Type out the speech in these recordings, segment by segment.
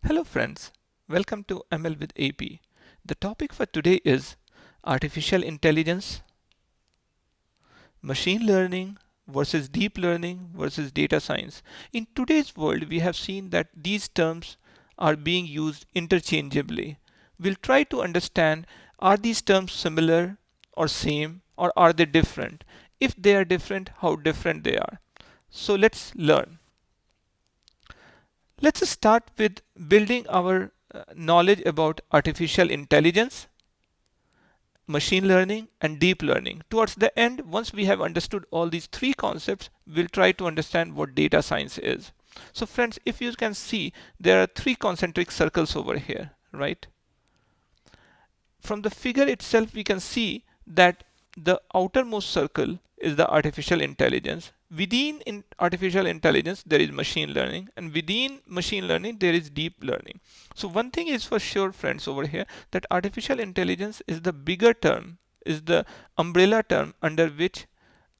Hello friends, welcome to ML with AP. The topic for today is artificial intelligence, machine learning versus deep learning versus data science. In today's world, we have seen that these terms are being used interchangeably. We'll try to understand, are these terms similar or same, or are they different? If they are different, how different they are. So let's learn. Let's start with building our knowledge about artificial intelligence, machine learning, and deep learning. Towards the end, once we have understood all these three concepts, we'll try to understand what data science is. So, friends, if you can see, there are three concentric circles over here, right? From the figure itself, we can see that the outermost circle is the artificial intelligence. Within artificial intelligence, there is machine learning, and within machine learning, there is deep learning. So one thing is for sure, friends, over here, that artificial intelligence is the bigger term, is the umbrella term under which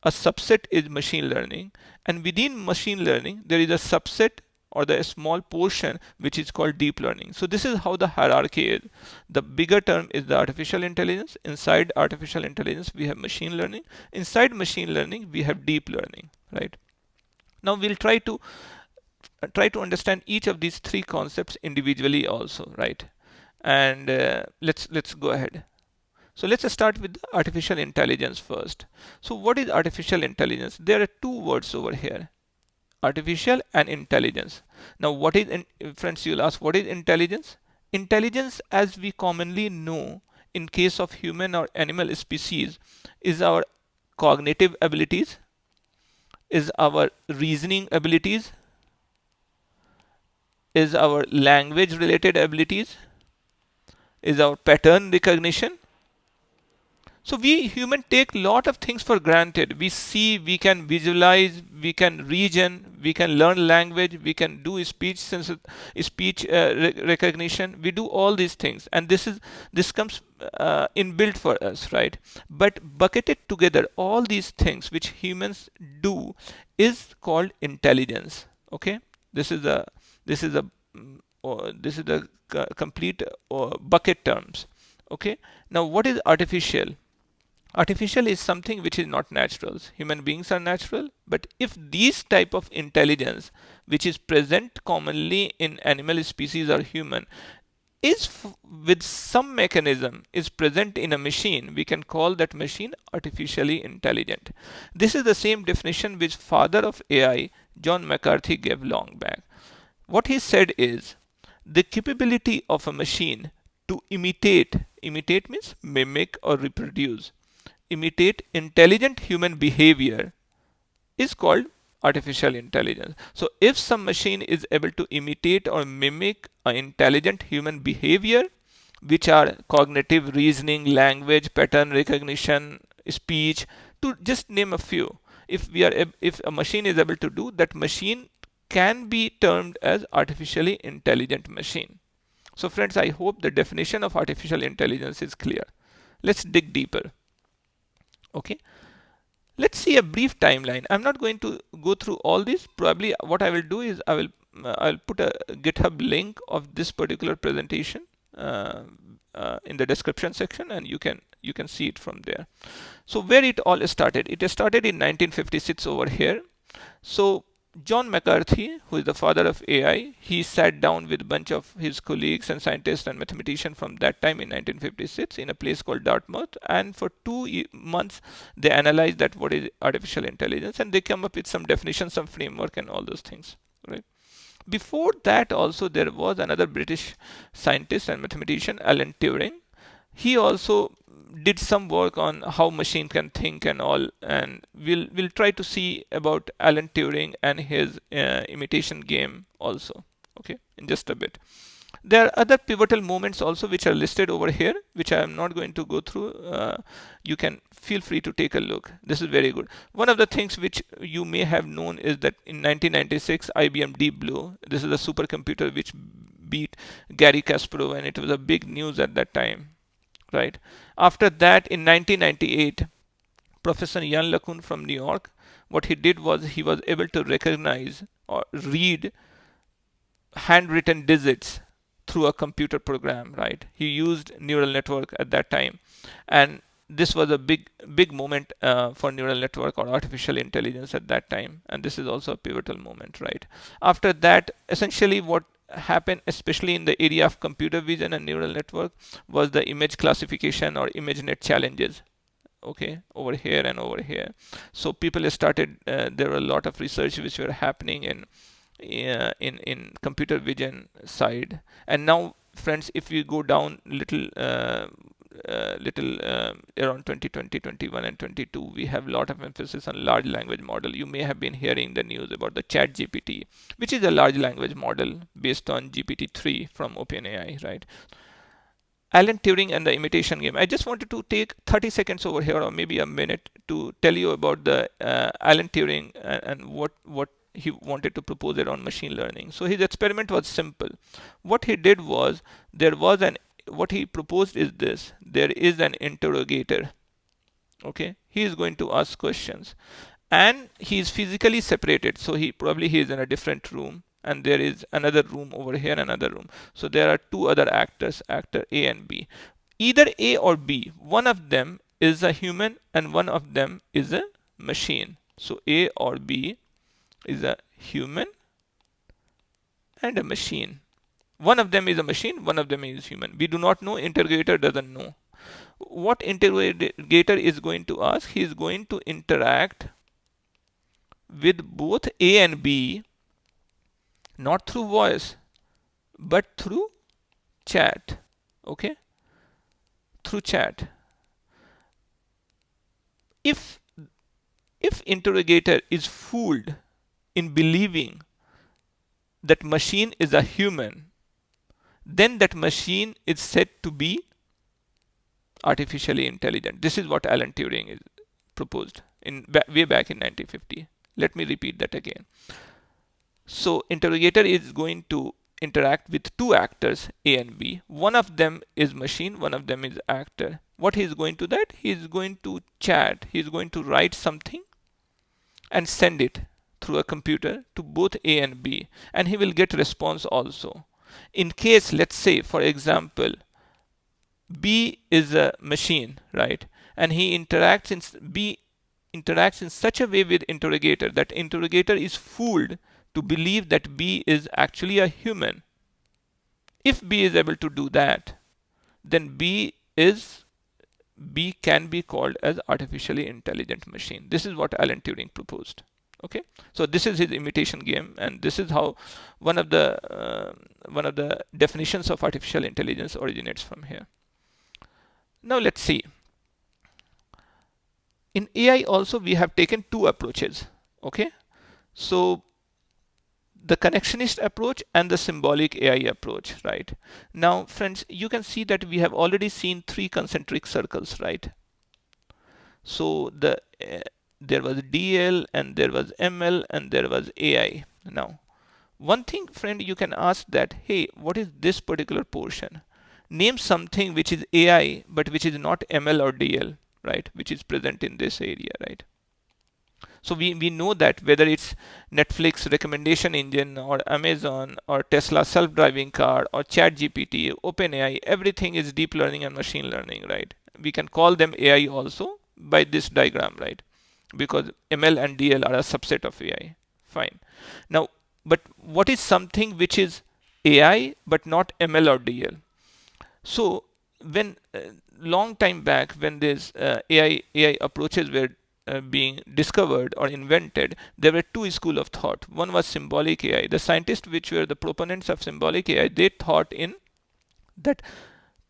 a subset is machine learning, and within machine learning, there is a subset or the small portion which is called deep learning. So this is how the hierarchy is. The bigger term is the artificial intelligence. Inside artificial intelligence, we have machine learning. Inside machine learning, we have deep learning, right? Now we'll try to understand each of these three concepts individually also, right? And let's go ahead. So let's start with the artificial intelligence first. So what is artificial intelligence? There are two words over here, artificial and intelligence. Now what is, friends, you'll ask, what is intelligence? Intelligence, as we commonly know in case of human or animal species, is our cognitive abilities, is our reasoning abilities, is our language related abilities, is our pattern recognition. So we human take lot of things for granted. We see, we can visualize, we can reason, we can learn language, we can do speech recognition. We do all these things, and this comes inbuilt for us, right? But bucketed together, all these things which humans do is called intelligence. Okay, this is a this is a this is the complete bucket terms. Okay, now what is artificial? Artificial is something which is not natural. Human beings are natural, but if these type of intelligence which is present commonly in animal species or human is with some mechanism is present in a machine, we can call that machine artificially intelligent. This is the same definition which father of AI, John McCarthy, gave long back. What he said is the capability of a machine to imitate means mimic or reproduce, imitate intelligent human behavior is called artificial intelligence. So if some machine is able to imitate or mimic an intelligent human behavior, which are cognitive reasoning, language, pattern recognition, speech, to just name a few, if a machine is able to do that, machine can be termed as artificially intelligent machine. So friends, I hope the definition of artificial intelligence is clear. Let's dig deeper. Okay, let's see a brief timeline. I'm not going to go through all this. Probably what I will do is I'll put a GitHub link of this particular presentation in the description section, and you can see it from there. So where it all started? It started in 1956 over here. So John McCarthy, who is the father of AI, he sat down with a bunch of his colleagues and scientists and mathematicians from that time in 1956 in a place called Dartmouth. And for 2 months, they analyzed that what is artificial intelligence, and they come up with some definition, some framework, and all those things. Right. Before that, also there was another British scientist and mathematician, Alan Turing. He also did some work on how machine can think and all, and we'll try to see about Alan Turing and his imitation game also, okay, in just a bit. There are other pivotal moments also which are listed over here, which I am not going to go through. You can feel free to take a look. This is very good. One of the things which you may have known is that in 1996 IBM Deep Blue, this is a supercomputer which beat Gary Kasparov, and it was a big news at that time. Right. After that, in 1998, Professor Jan LeCun from New York, what he did was he was able to recognize or read handwritten digits through a computer program, right? He used neural network at that time, and this was a big moment for neural network or artificial intelligence at that time, and this is also a pivotal moment, right? After that, essentially what happened, especially in the area of computer vision and neural network, was the image classification or ImageNet challenges. Okay, over here and over here. So people started. There were a lot of research which were happening in computer vision side. And now, friends, if we go down little around 2020, 21, and 22, we have a lot of emphasis on large language model. You may have been hearing the news about the Chat GPT, which is a large language model based on GPT-3 from OpenAI, right? Alan Turing and the imitation game. I just wanted to take 30 seconds over here, or maybe a minute, to tell you about the Alan Turing and what he wanted to propose around machine learning. So his experiment was simple. What he did was, what he proposed is this: there is an interrogator. Okay, he is going to ask questions, and he is physically separated. So he is in a different room, and there is another room over here, another room. So there are two other actors, actor A and B. Either A or B, one of them is a human and one of them is a machine. So A or B is a human and a machine. One of them is a machine, one of them is human. We do not know, interrogator doesn't know. What interrogator is going to ask? He is going to interact with both A and B, not through voice, but through chat. Okay, through chat. If interrogator is fooled in believing that machine is a human, then that machine is said to be artificially intelligent. This is what Alan Turing is proposed way back in 1950. Let me repeat that again. So interrogator is going to interact with two actors, A and B. One of them is machine, one of them is actor. What he is going to that? He is going to chat. He is going to write something and send it through a computer to both A and B, and he will get response also. In case, let's say, for example, B is a machine, right? And B interacts in such a way with interrogator that interrogator is fooled to believe that B is actually a human. If B is able to do that, then B can be called as artificially intelligent machine. This is what Alan Turing proposed. Okay, so this is his imitation game, and this is how one of the definitions of artificial intelligence originates from here. Now let's see. In AI also we have taken two approaches. Okay, so the connectionist approach and the symbolic AI approach, right? Now, friends, you can see that we have already seen three concentric circles, right? So there was DL, and there was ML, and there was AI. Now, one thing, friend, you can ask that, hey, what is this particular portion? Name something which is AI, but which is not ML or DL, right? Which is present in this area, right? So we know that whether it's Netflix recommendation engine or Amazon or Tesla self-driving car or ChatGPT, OpenAI, everything is deep learning and machine learning, right? We can call them AI also by this diagram, right? Because ML and DL are a subset of AI. Fine. Now, but what is something which is AI but not ML or DL? So when long time back, when these AI approaches were being discovered or invented, there were two schools of thought. One was symbolic AI. The scientists which were the proponents of symbolic AI, they thought in that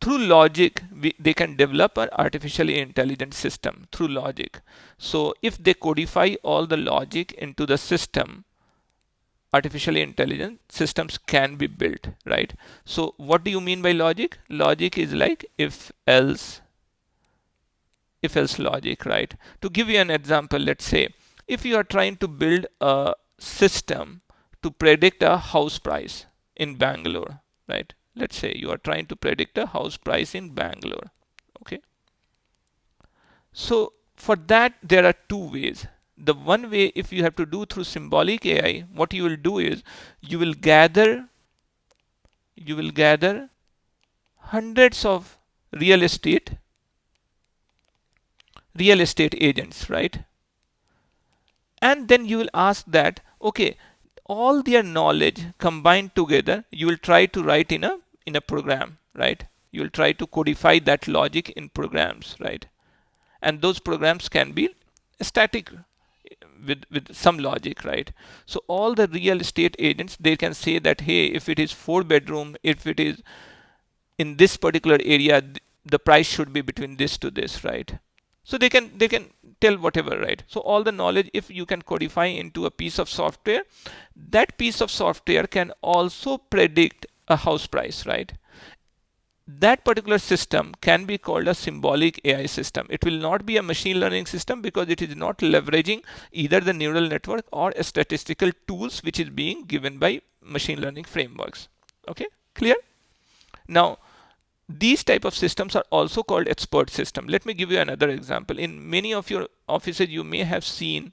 through logic they can develop an artificially intelligent system through logic. So if they codify all the logic into the system, artificially intelligent systems can be built, right? So what do you mean by logic? Logic is like if else logic, right? To give you an example, let's say if you are trying to build a system to predict a house price in Bangalore, right? Let's say you are trying to predict a house price in Bangalore. Okay. So for that, there are two ways. The one way, if you have to do through symbolic AI, what you will do is you will gather you will gather hundreds of real estate agents, right? And then you will ask that, okay, all their knowledge combined together, you will try to write in a program, right? You will try to codify that logic in programs, right? And those programs can be static with some logic, right? So all the real estate agents, they can say that, hey, if it is 4 bedroom, if it is in this particular area, the price should be between this to this, right? So they can tell whatever, right? So all the knowledge, if you can codify into a piece of software, that piece of software can also predict a house price, right? That particular system can be called a symbolic AI system. It will not be a machine learning system because it is not leveraging either the neural network or statistical tools which is being given by machine learning frameworks. Okay, clear? Now, these type of systems are also called expert system. Let me give you another example. In many of your offices, you may have seen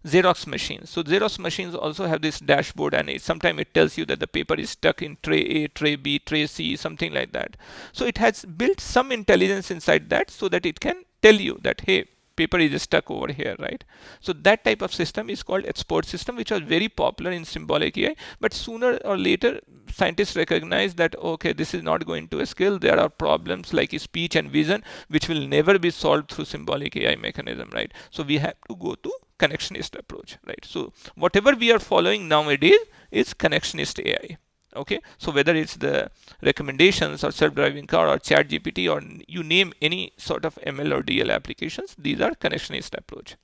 Xerox machines. So Xerox machines also have this dashboard, and sometimes it tells you that the paper is stuck in tray A, tray B, tray C, something like that. So it has built some intelligence inside that so that it can tell you that, hey, paper is stuck over here, right? So that type of system is called expert system, which was very popular in symbolic AI. But sooner or later, scientists recognize that, okay, this is not going to scale. There are problems like speech and vision, which will never be solved through symbolic AI mechanism, right? So we have to go to connectionist approach, right? So whatever we are following nowadays is connectionist AI. Okay, so whether it's the recommendations or self-driving car or chat GPT or you name any sort of ML or DL applications, these are connectionist approach.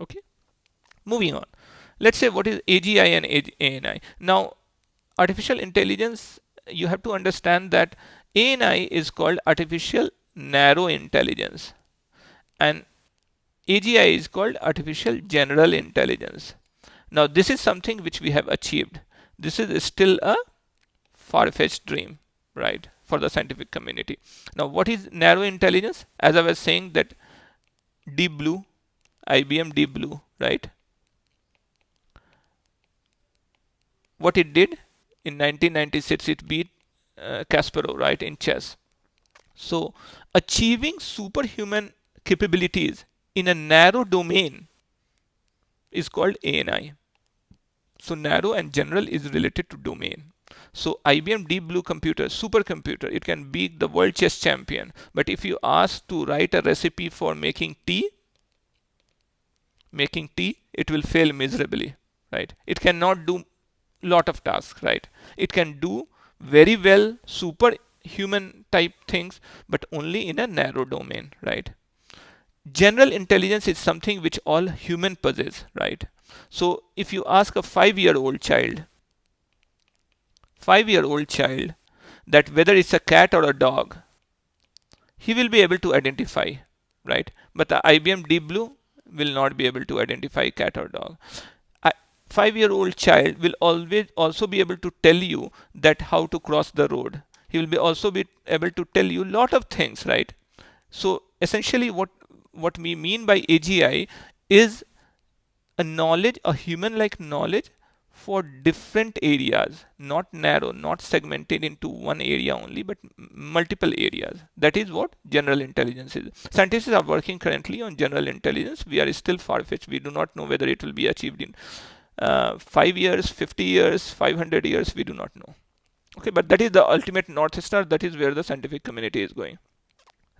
Okay, moving on. Let's say what is AGI and ANI. Now, artificial intelligence, you have to understand that ANI is called artificial narrow intelligence and AGI is called artificial general intelligence. Now, this is something which we have achieved. This is still a far-fetched dream, right, for the scientific community. Now, what is narrow intelligence? As I was saying that Deep Blue, IBM Deep Blue, right? What it did in 1996, it beat Kasparov, right, in chess. So, achieving superhuman capabilities in a narrow domain is called ANI. So narrow and general is related to domain. So IBM Deep Blue computer, supercomputer, it can beat the world chess champion. But if you ask to write a recipe for making tea, it will fail miserably, right? It cannot do lot of tasks, right? It can do very well superhuman type things, but only in a narrow domain, right? General intelligence is something which all human possess, right? So if you ask a 5-year-old child that whether it's a cat or a dog, he will be able to identify, right? But the IBM Deep Blue will not be able to identify cat or dog. A 5-year-old child will always also be able to tell you that how to cross the road. He will be also be able to tell you lot of things, right? So essentially what we mean by AGI is a human-like knowledge for different areas, not narrow, not segmented into one area only, but multiple areas. That is what general intelligence is. Scientists are working currently on general intelligence. We are still far-fetched. We do not know whether it will be achieved in 5 years, 50 years, 500 years. We do not know. Okay, but that is the ultimate North Star. That is where the scientific community is going.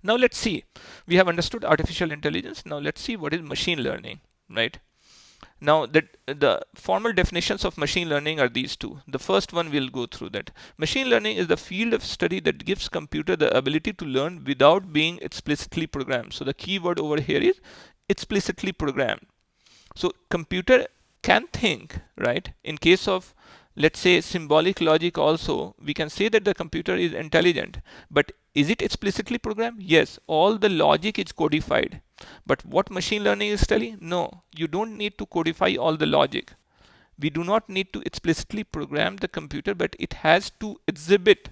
Now let's see. We have understood artificial intelligence. Now let's see what is machine learning, right? Now, the formal definitions of machine learning are these two. The first one we'll go through that. Machine learning is the field of study that gives computer the ability to learn without being explicitly programmed. So the key word over here is explicitly programmed. So computer can think, right? In case of, let's say, symbolic logic also, we can say that the computer is intelligent. But is it explicitly programmed? Yes, all the logic is codified. But what machine learning is telling? No, you don't need to codify all the logic. We do not need to explicitly program the computer, but it has to exhibit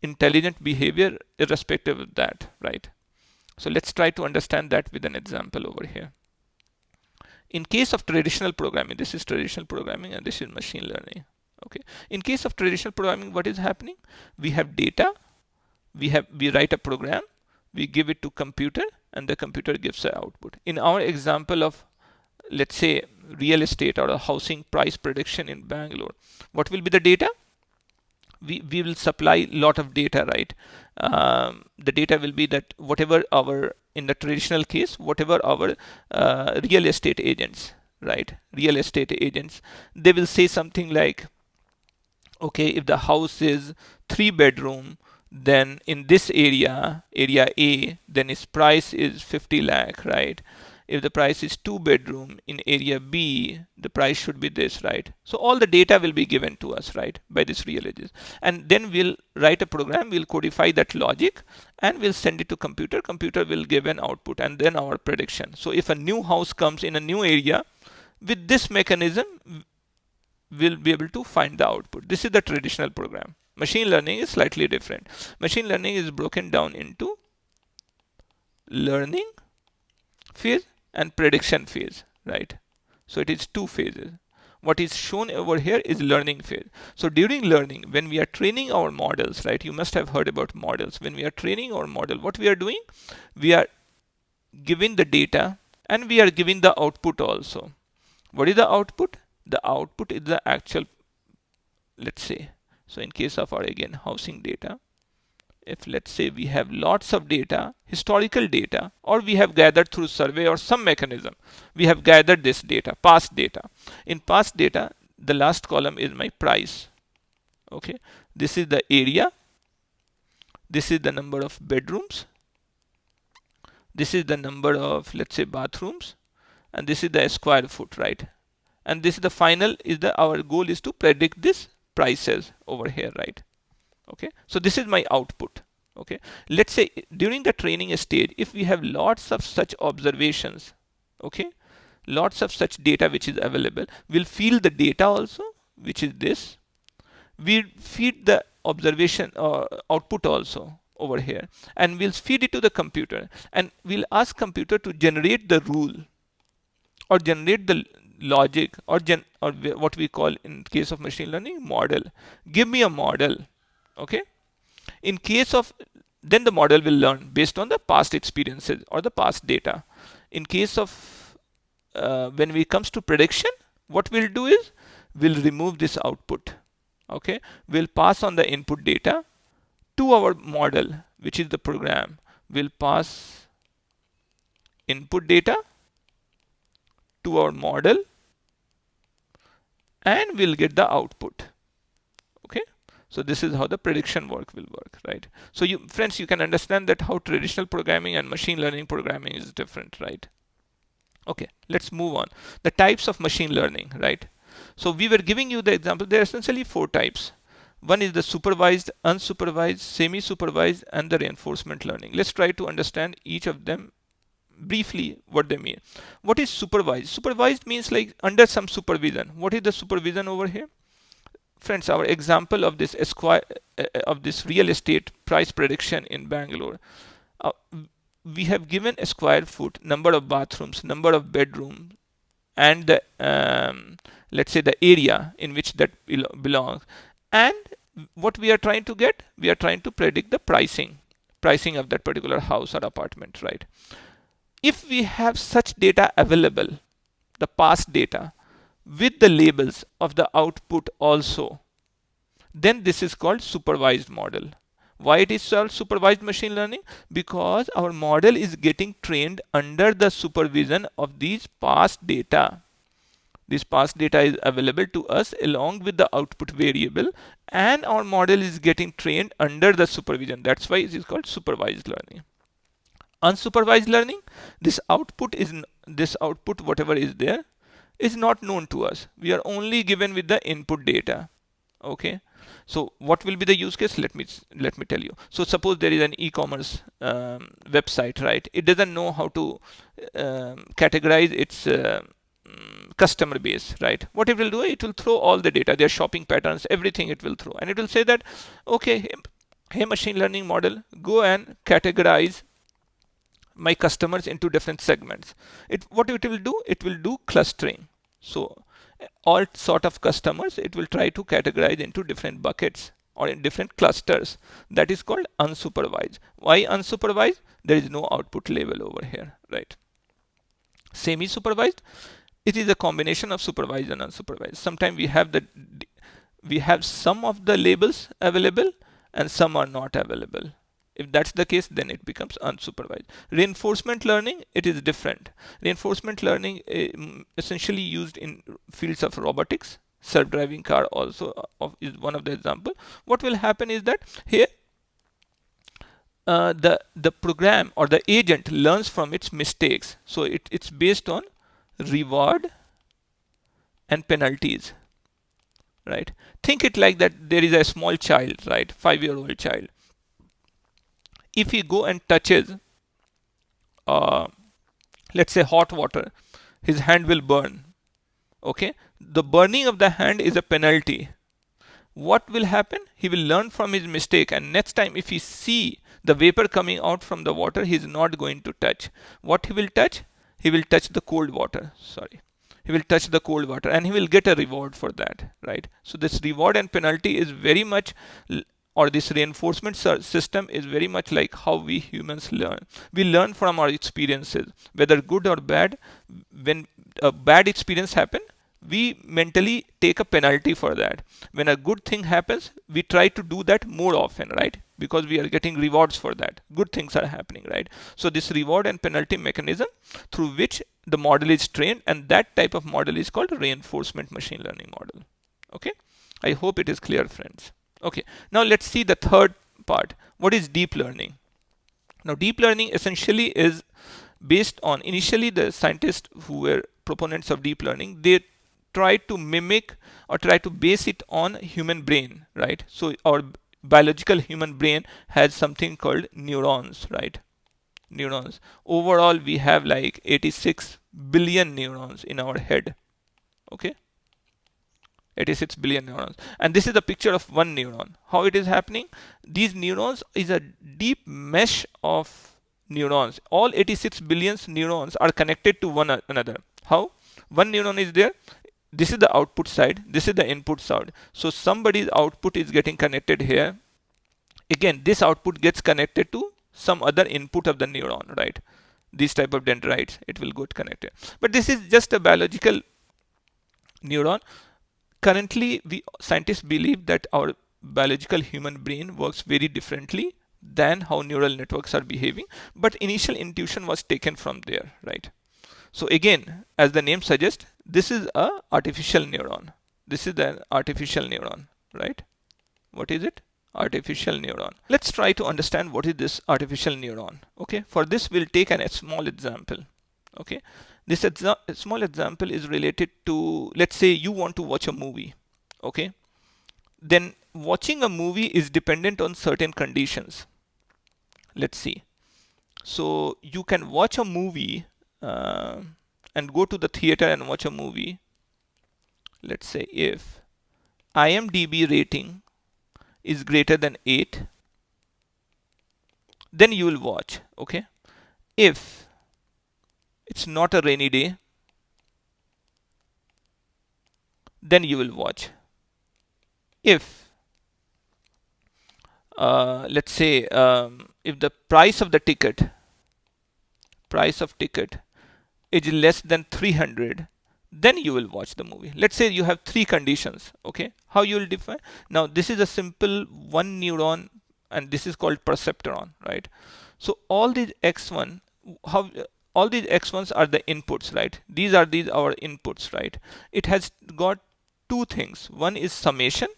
intelligent behavior irrespective of that, right? So let's try to understand that with an example over here. In case of traditional programming, this is traditional programming and this is machine learning. Okay. In case of traditional programming, what is happening? We have data, we write a program, we give it to computer, and the computer gives the output. In our example of, let's say, real estate or a housing price prediction in Bangalore, what will be the data? We will supply lot of data, right? The data will be that whatever our, in the traditional case, whatever our real estate agents, right? Real estate agents, they will say something like, okay, if the house is 3 bedroom, then in this area, area A, then its price is 50 lakh, right? If the price is 2 bedroom in area B, the price should be this, right? So all the data will be given to us, right, by this real agent. And then we'll write a program, we'll codify that logic, and we'll send it to computer. Computer will give an output and then our prediction. So if a new house comes in a new area, with this mechanism, we'll be able to find the output. This is the traditional program. Machine learning is slightly different. Machine learning is broken down into learning phase and prediction phase, right? So it is 2 phases. What is shown over here is learning phase. So during learning, when we are training our models, right? You must have heard about models. When we are training our model, what we are doing? We are giving the data and we are giving the output also. What is the output? The output is the actual, let's say, so in case of our, again, housing data, if let's say we have lots of data, historical data, or we have gathered through survey or some mechanism, we have gathered this data, past data. In past data, the last column is my price. Okay, this is the area, this is the number of bedrooms, this is the number of, let's say, bathrooms, and this is the square foot, right? And this is the final, is the, our goal is to predict this prices over here, right? Okay, so this is my output. Okay, let's say during the training stage, if we have lots of such observations, okay, lots of such data which is available, we'll feed the data also, which is this. We'll feed the observation or output also over here, and we'll feed it to the computer, and we'll ask computer to generate the rule or generate the logic or what we call in case of machine learning model. Give me a model. Okay, in case of, then the model will learn based on the past experiences or the past data. In case of when we comes to prediction, what we'll do is we'll remove this output. Okay, we'll pass on the input data to our model, which is the program. We'll pass input data to our model and we'll get the output. Okay, so this is how the prediction work will work, right? So you friends, you can understand that how traditional programming and machine learning programming is different, right? Okay, let's move on. The types of machine learning, right? So we were giving you the example. There are essentially 4 types. One is the supervised, unsupervised, semi-supervised, and the reinforcement learning. Let's try to understand each of them briefly what they mean. What is supervised? Supervised means like under some supervision. What is the supervision over here? Friends, our example of this real estate price prediction in Bangalore, we have given a square foot, number of bathrooms, number of bedrooms, and the, let's say the area in which that belongs. And what we are trying to get? We are trying to predict the pricing of that particular house or apartment, right? If we have such data available, the past data, with the labels of the output also, then this is called supervised model. Why it is called supervised machine learning? Because our model is getting trained under the supervision of these past data. This past data is available to us along with the output variable, and our model is getting trained under the supervision. That's why it is called supervised learning. Unsupervised learning, this output, whatever is there, is not known to us. We are only given with the input data. Okay, so what will be the use case? Let me tell you. So suppose there is an e-commerce website, right? It doesn't know how to categorize its customer base, right? What it will do, it will throw all the data, their shopping patterns, everything it will throw, and it will say that, okay, hey machine learning model, go and categorize my customers into different segments. What it will do? It will do clustering. So all sort of customers, it will try to categorize into different buckets or in different clusters. That is called unsupervised. Why unsupervised? There is no output label over here, right? Semi-supervised, it is a combination of supervised and unsupervised. Sometimes we have some of the labels available and some are not available. If that's the case, then it becomes unsupervised. Reinforcement learning, it is different. Reinforcement learning essentially used in fields of robotics. Self-driving car also is one of the example. What will happen is that here the program or the agent learns from its mistakes. So it's based on reward and penalties, right? Think it like that there is a small child, right? 5-year-old child. If he go and touches, let's say hot water, his hand will burn. Okay, the burning of the hand is a penalty. What will happen? He will learn from his mistake, and next time if he see the vapor coming out from the water, he is not going to touch. What he will touch? He will touch the cold water. Sorry. He will touch the cold water and he will get a reward for that, right? So this reward and penalty is very much, or this reinforcement system is very much like how we humans learn. We learn from our experiences, whether good or bad. When a bad experience happens, we mentally take a penalty for that. When a good thing happens, we try to do that more often, right? Because we are getting rewards for that. Good things are happening, right? So this reward and penalty mechanism through which the model is trained, and that type of model is called reinforcement machine learning model. Okay, I hope it is clear, friends. Okay, now let's see the third part. What is deep learning? Now deep learning essentially is based on, initially the scientists who were proponents of deep learning, they tried to mimic or try to base it on human brain, right? So our biological human brain has something called neurons, right? Neurons. Overall, we have like 86 billion neurons in our head. Okay? 86 billion neurons. And this is a picture of one neuron. How it is happening? These neurons is a deep mesh of neurons. All 86 billion neurons are connected to one another. How? One neuron is there. This is the output side. This is the input side. So somebody's output is getting connected here. Again, this output gets connected to some other input of the neuron, right? These type of dendrites, it will get connected. But this is just a biological neuron. Currently, scientists believe that our biological human brain works very differently than how neural networks are behaving. But initial intuition was taken from there, right? So again, as the name suggests, this is a artificial neuron. This is an artificial neuron, right? What is it? Artificial neuron. Let's try to understand what is this artificial neuron. Okay, for this we'll take a small example. Okay, this small example is related to, let's say you want to watch a movie. Okay, then watching a movie is dependent on certain conditions. Let's see. So you can watch a movie and go to the theater and watch a movie. Let's say if IMDb rating is greater than 8, then you will watch. Okay, if it's not a rainy day, then you will watch. If let's say if the price of ticket is less than 300, then you will watch the movie. Let's say you have 3 conditions. Okay, how you will define? Now this is a simple one neuron, and this is called perceptron, right? So all these x1, all these x1s are the inputs, right? These are our inputs, right? It has got 2 things. One is summation,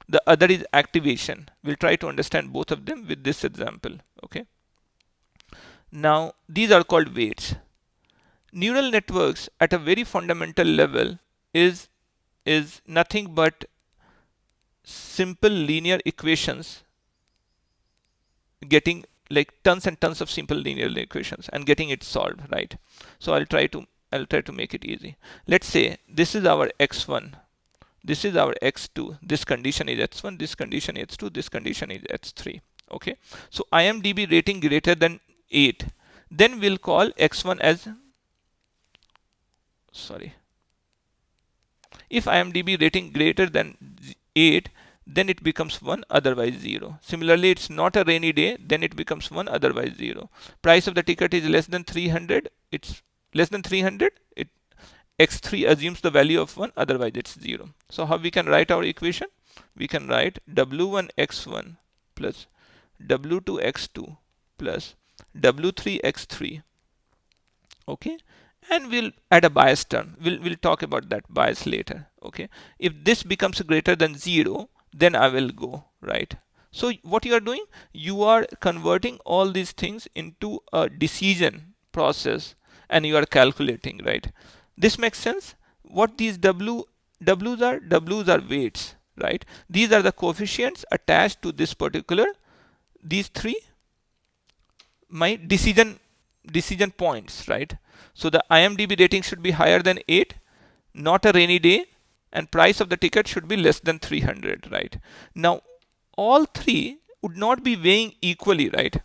the other is activation. We'll try to understand both of them with this example. Okay, now these are called weights. Neural networks at a very fundamental level is nothing but simple linear equations, getting like tons and tons of simple linear equations and getting it solved, right? So I'll try to make it easy. Let's say this is our x1, this is our x2, this condition is x1, this condition is x2, this condition is x3. Okay, so IMDb rating greater than 8, then we'll call x1 as, sorry, If IMDb rating greater than 8, then it becomes 1, otherwise 0. Similarly, it's not a rainy day, then it becomes 1, otherwise 0. Price of the ticket is less than 300, it's less than 300, it x3 assumes the value of 1, otherwise it's 0. So how we can write our equation? We can write w1 x1 plus w2 x2 plus w3 x3. Okay, and we'll add a bias term. We'll talk about that bias later. Okay, if this becomes greater than 0, then I will go, right? So what you are doing, you are converting all these things into a decision process, and you are calculating, right? This makes sense. What these w's are weights, right? These are the coefficients attached to this particular, these three, my decision points, right? So the IMDb rating should be higher than 8, not a rainy day, and price of the ticket should be less than 300, right? Now all three would not be weighing equally, right?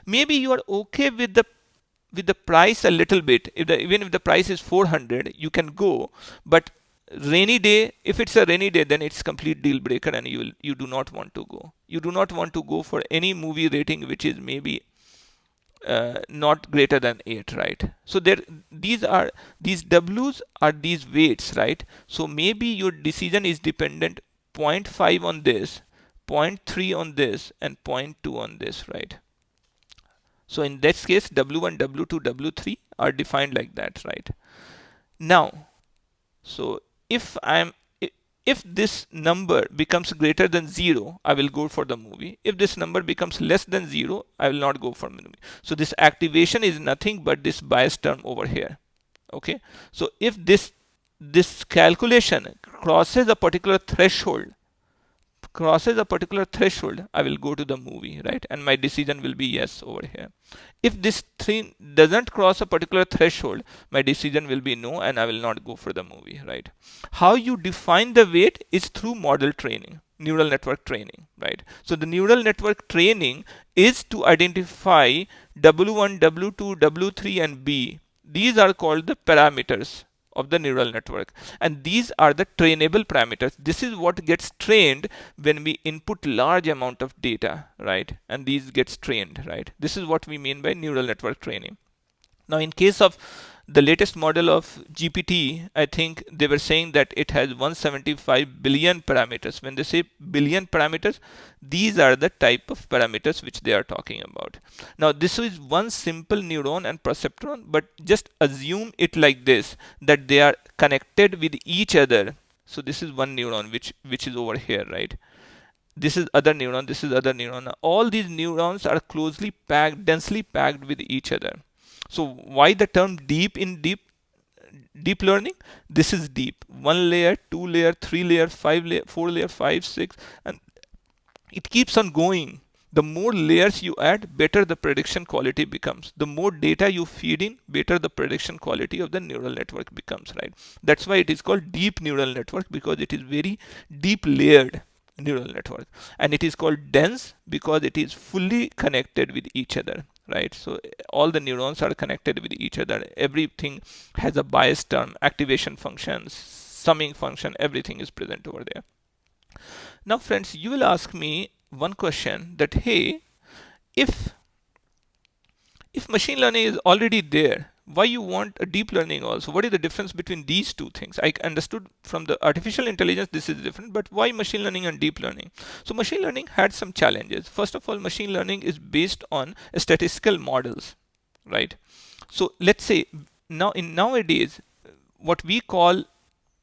Maybe you are okay with the price a little bit. Even if the price is 400, you can go, but rainy day, if it's a rainy day, then it's complete deal breaker, and you do not want to go. You do not want to go for any movie rating which is maybe not greater than 8, right? So these w's are these weights, right? So maybe your decision is dependent 0.5 on this, 0.3 on this, and 0.2 on this, right? So in this case, w1, w2, w3 are defined like that, right? Now, so if this number becomes greater than 0, I will go for the movie. If this number becomes less than 0, I will not go for the movie. So this activation is nothing but this bias term over here. Okay. So if this calculation crosses a particular threshold, I will go to the movie, right? And my decision will be yes over here. If this thing doesn't cross a particular threshold, my decision will be no, and I will not go for the movie, right? How you define the weight is through model training, neural network training, right? So the neural network training is to identify W1, W2, W3, and B. These are called the parameters of the neural network, and these are the trainable parameters. This is what gets trained when we input large amount of data, right? And these gets trained, right? This is what we mean by neural network training. Now in case of the latest model of GPT, I think they were saying that it has 175 billion parameters. When they say billion parameters, these are the type of parameters which they are talking about. Now this is one simple neuron and perceptron, but just assume it like this, that they are connected with each other. So this is one neuron which is over here, right? This is other neuron, this is other neuron. All these neurons are closely packed, densely packed with each other. So why the term deep learning? This is deep. 1 layer, 2 layer, 3 layer, 5 layer, 4 layer, 5, 6, and it keeps on going. The more layers you add, better the prediction quality becomes. The more data you feed in, better the prediction quality of the neural network becomes, right? That's why it is called deep neural network, because it is very deep layered neural network. And it is called dense because it is fully connected with each other, right? So all the neurons are connected with each other. Everything has a bias term, activation functions, summing function, everything is present over there. Now friends, you will ask me one question that, hey, if machine learning is already there, why you want a deep learning also? What is the difference between these two things? I understood from the artificial intelligence this is different, but why machine learning and deep learning? So machine learning had some challenges. First of all, machine learning is based on statistical models, right? So let's say nowadays, what we call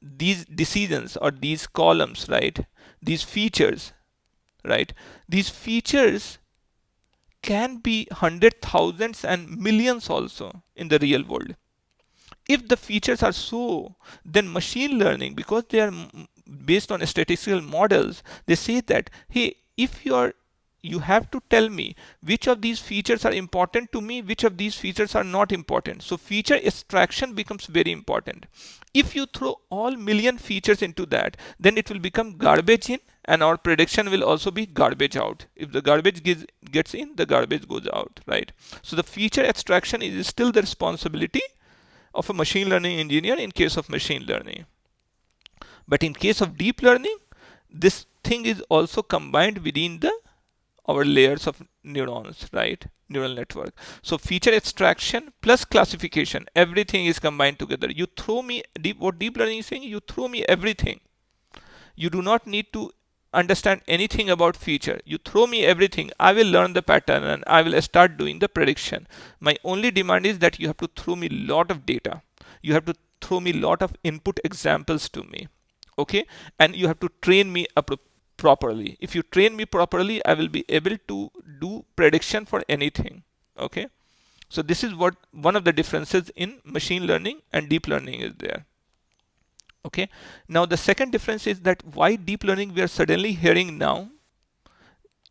these decisions or these columns, right? These features, right? These features can be hundreds, thousands, and millions also in the real world. If the features are so, then machine learning, because they are based on statistical models, they say that, hey, if you have to tell me which of these features are important to me, which of these features are not important. So feature extraction becomes very important. If you throw all million features into that, then it will become garbage in, and our prediction will also be garbage out. If the garbage gets in, the garbage goes out, right? So the feature extraction is still the responsibility of a machine learning engineer in case of machine learning. But in case of deep learning, this thing is also combined within the our layers of neurons, right? Neural network. So feature extraction plus classification, everything is combined together. You throw me what deep learning is saying, you throw me everything. You do not need to understand anything about feature. You throw me everything. I will learn the pattern and I will start doing the prediction. My only demand is that you have to throw me lot of data. You have to throw me lot of input examples to me. Okay? And you have to train me up properly. If you train me properly, I will be able to do prediction for anything. Okay? So this is what one of the differences in machine learning and deep learning is there. Okay, now the second difference is that why deep learning we are suddenly hearing now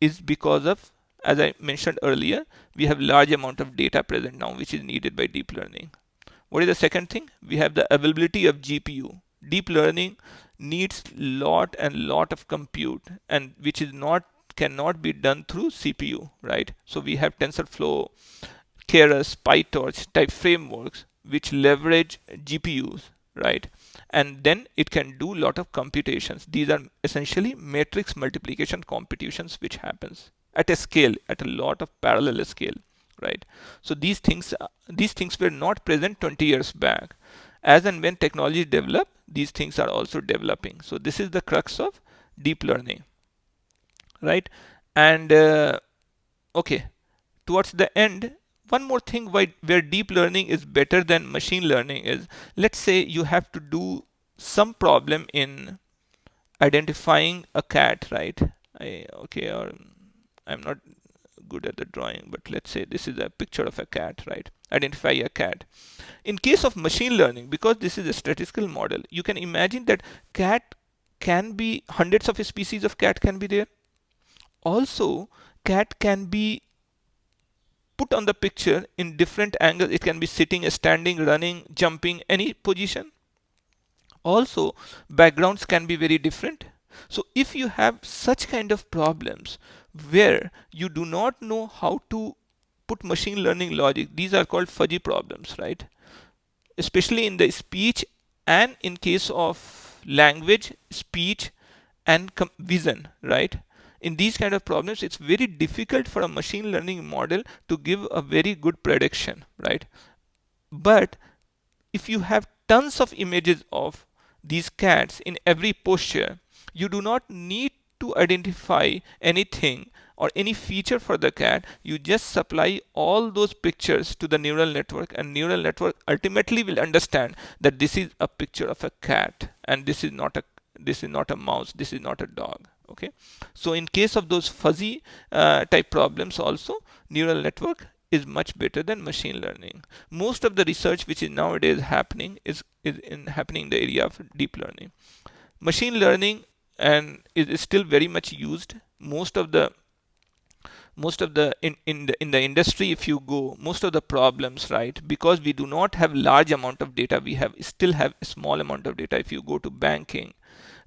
is because of, as I mentioned earlier, we have large amount of data present now which is needed by deep learning. What is the second thing? We have the availability of GPU. Deep learning needs lot and lot of compute, and which is not cannot be done through CPU, right? So we have TensorFlow, Keras, PyTorch type frameworks which leverage GPUs, right? And then it can do a lot of computations. These are essentially matrix multiplication computations which happens at a scale, at a lot of parallel scale, right? So these things were not present 20 years back. As and when technology develop, these things are also developing. So this is the crux of deep learning, right? And okay, towards the end, one more thing where deep learning is better than machine learning is, let's say you have to do some problem in identifying a cat, right? Or I'm not good at the drawing, but let's say this is a picture of a cat, right? Identify a cat. In case of machine learning, because this is a statistical model, you can imagine that cat can be hundreds of species of cat can be there. Also, cat can be put on the picture in different angles. It can be sitting, standing, running, jumping, any position. Also, backgrounds can be very different. So if you have such kind of problems where you do not know how to put machine learning logic, these are called fuzzy problems, right? Especially in the speech and in case of language, speech, and vision, right? In these kind of problems, it's very difficult for a machine learning model to give a very good prediction, right? But if you have tons of images of these cats in every posture, you do not need to identify anything or any feature for the cat. You just supply all those pictures to the neural network, and neural network ultimately will understand that this is a picture of a cat and this is not a mouse, this is not a dog. Okay, so in case of those fuzzy type problems also, neural network is much better than machine learning. Most of the research which is nowadays happening is happening in the area of deep learning. Machine learning and is still very much used. In the industry, if you go, most of the problems, right, because we do not have large amount of data, we still have a small amount of data. If you go to banking,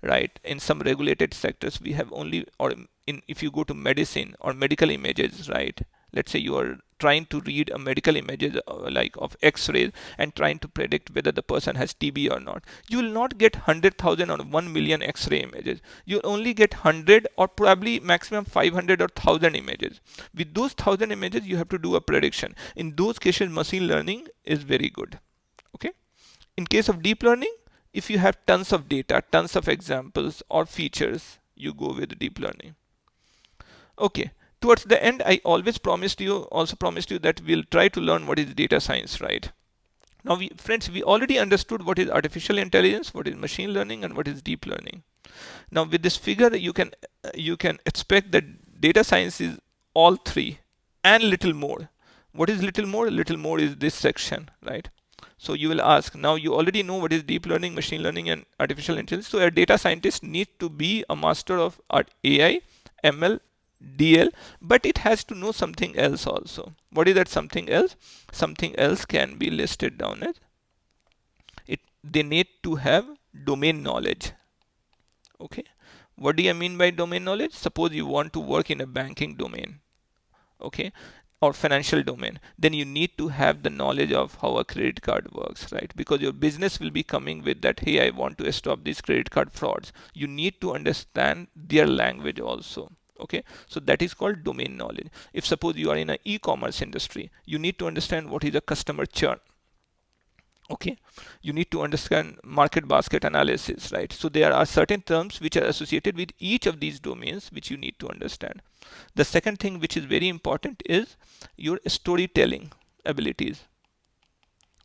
right, in some regulated sectors we have only, or if you go to medicine or medical images, right, let's say you are trying to read a medical images like of x-rays and trying to predict whether the person has TB or not, you will not get 100,000 or 1 million x-ray images. You'll only get 100 or probably maximum 500 or 1000 images. With those 1000 images you have to do a prediction. In those cases machine learning is very good. Okay, in case of deep learning, if you have tons of data, tons of examples or features, you go with deep learning. Okay, towards the end, I also promised you that we'll try to learn what is data science, right? Now, friends, we already understood what is artificial intelligence, what is machine learning, and what is deep learning. Now, with this figure, you can expect that data science is all three and little more. What is little more? Little more is this section, right? So you will ask, now you already know what is deep learning, machine learning, and artificial intelligence. So a data scientist needs to be a master of AI, ML, DL, but it has to know something else also. What is that something else? Something else can be listed down as they need to have domain knowledge. Okay, what do I mean by domain knowledge? Suppose you want to work in a banking domain. Okay, or financial domain, then you need to have the knowledge of how a credit card works, right? Because your business will be coming with that, hey, I want to stop these credit card frauds. You need to understand their language also. Okay, so that is called domain knowledge. If suppose you are in an e-commerce industry, you need to understand what is a customer churn. Okay, you need to understand market basket analysis, right? So there are certain terms which are associated with each of these domains which you need to understand. The second thing which is very important is your storytelling abilities.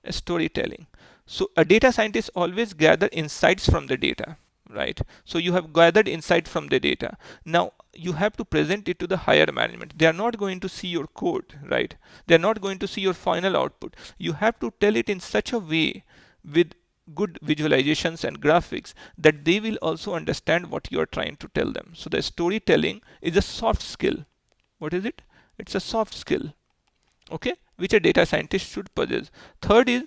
Storytelling. So a data scientist always gather insights from the data, right? So you have gathered insight from the data. Now you have to present it to the higher management. They are not going to see your code, right? They are not going to see your final output. You have to tell it in such a way with good visualizations and graphics that they will also understand what you are trying to tell them. So the storytelling is a soft skill. What is it? It's a soft skill, okay, which a data scientist should possess. Third is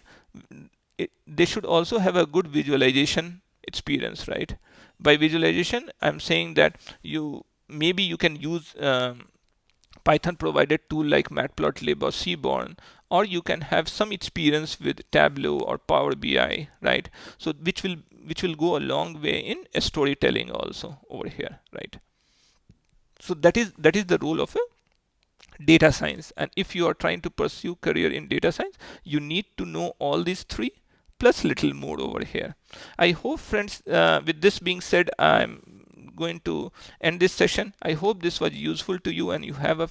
they should also have a good visualization experience, right? By visualization, I'm saying that you can use Python provided tool like Matplotlib or Seaborn, or you can have some experience with Tableau or Power BI, right? So which will go a long way in storytelling also over here, right? So that is the role of a data science. And if you are trying to pursue career in data science, you need to know all these three plus little more over here. I hope, friends, with this being said, I'm going to end this session. I hope this was useful to you and you have a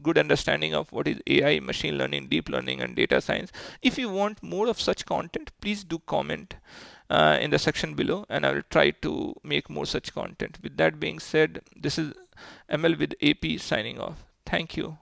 good understanding of what is AI, machine learning, deep learning, and data science. If you want more of such content, please do comment in the section below, and I will try to make more such content. With that being said, this is ML with AP signing off. Thank you.